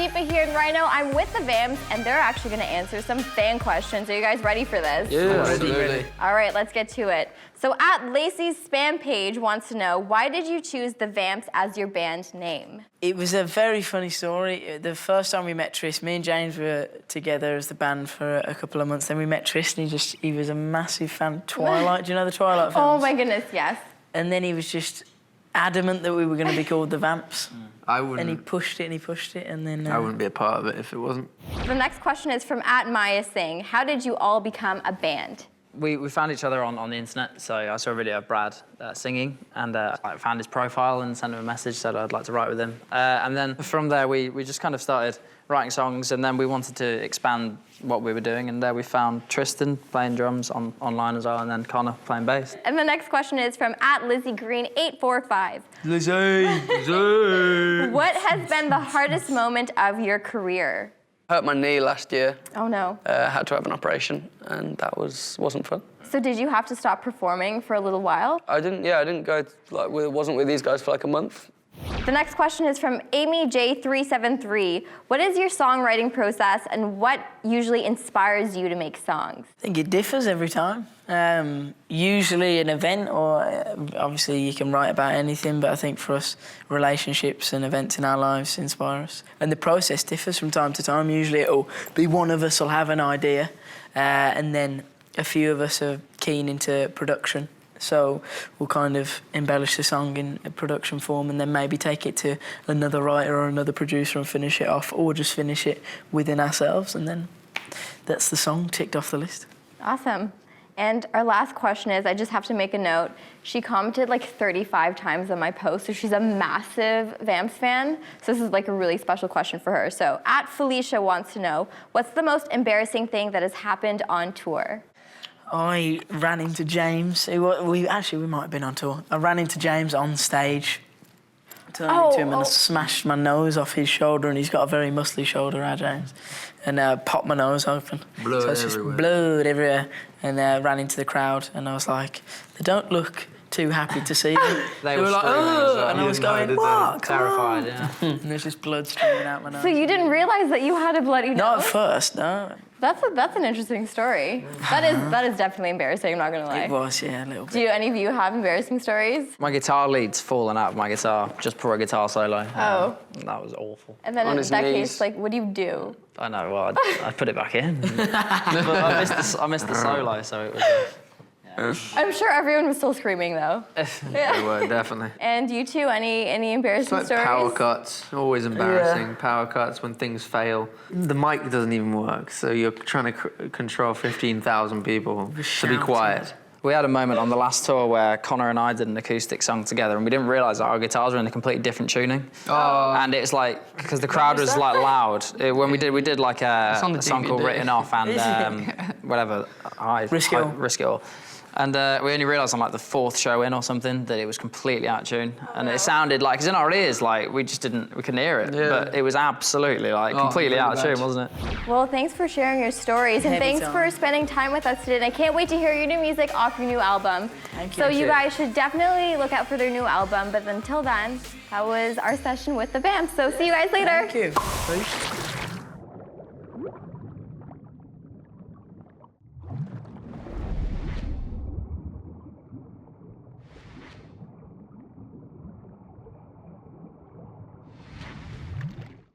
Deepa here in Rhino. I'm with the Vamps, and they're actually going to answer some fan questions. Are you guys ready for this? Yeah, absolutely. All right, let's get to it. So at Lacey's spam page wants to know, why did you choose the Vamps as your band name? It was a very funny story. The first time we met Tris, me and James were together as the band for a couple of months. Then we met Tris, and he was a massive fan of Twilight. Do you know the Twilight films? Oh my goodness, yes. And then he was just adamant that we were going to be called the Vamps. I wouldn't. And he pushed it, and then... I wouldn't be a part of it if it wasn't. The next question is from @Maya Singh. How did you all become a band? We found each other on the internet, so I saw a video of Brad singing, and I found his profile and sent him a message, said I'd like to write with him. And then from there, we just kind of started writing songs, and then we wanted to expand what we were doing, and there we found Tristan playing drums online as well, and then Connor playing bass. And the next question is from @LizzieGreen845. Lizzie! What has been the hardest moment of your career? Hurt my knee last year. Oh no. Had to have an operation, and that wasn't fun. So did you have to stop performing for a little while? I didn't go, wasn't with these guys for like a month. The next question is from AmyJ373. What is your songwriting process, and what usually inspires you to make songs? I think it differs every time. Usually an event, or obviously you can write about anything, but I think for us, relationships and events in our lives inspire us. And the process differs from time to time. Usually it'll be one of us will have an idea, and then a few of us are keen into production. So we'll kind of embellish the song in a production form, and then maybe take it to another writer or another producer and finish it off, or just finish it within ourselves, and then that's the song ticked off the list. Awesome. And our last question is, I just have to make a note. She commented like 35 times on my post, so she's a massive Vamps fan. So this is like a really special question for her. So @Felicia wants to know, what's the most embarrassing thing that has happened on tour? I ran into James. We might have been on tour. I ran into James on stage, turned into him, and I smashed my nose off his shoulder, and he's got a very muscly shoulder, James, and popped my nose open. Blood so it's just everywhere. blood everywhere, and ran into the crowd, and I was like, they don't look too happy to see me. They were like, oh, and I was going, what? Terrified, yeah. And there's just blood streaming out my nose. So you didn't realize that you had a bloody nose? Not at first, no. That's an interesting story. That is definitely embarrassing, I'm not gonna lie. It was, yeah, a little bit. Do any of you have embarrassing stories? My guitar lead's fallen out of my guitar just for a guitar solo. Oh. That was awful. And then On in his that knees. case, like, what do you do? I know, well, I put it back in. But I missed the solo, so it was... I'm sure everyone was still screaming though. They were, definitely. And you two, any embarrassing It's like stories? power cuts, always embarrassing. Yeah. Power cuts when things fail. The mic doesn't even work, so you're trying to control 15,000 people to be shouting. quiet. We had a moment on the last tour where Connor and I did an acoustic song together, and we didn't realise that our guitars were in a completely different tuning. Oh. And it's like, because the crowd was like loud. When we did like a on the song called DVD. Written Off and whatever. Risk It All. Risk It All. And we only realised on like the 4th show in or something that it was completely out of tune. And it sounded like, because in our ears, like, we couldn't hear it. Yeah. But it was absolutely like completely really out of bad. tune, wasn't it? Well, thanks for sharing your stories, and thanks for spending time with us today. And I can't wait to hear your new music off your new album. Thank you. So you guys should definitely look out for their new album. But until then, that was our session with the Vamps. So see you guys later. Thank you.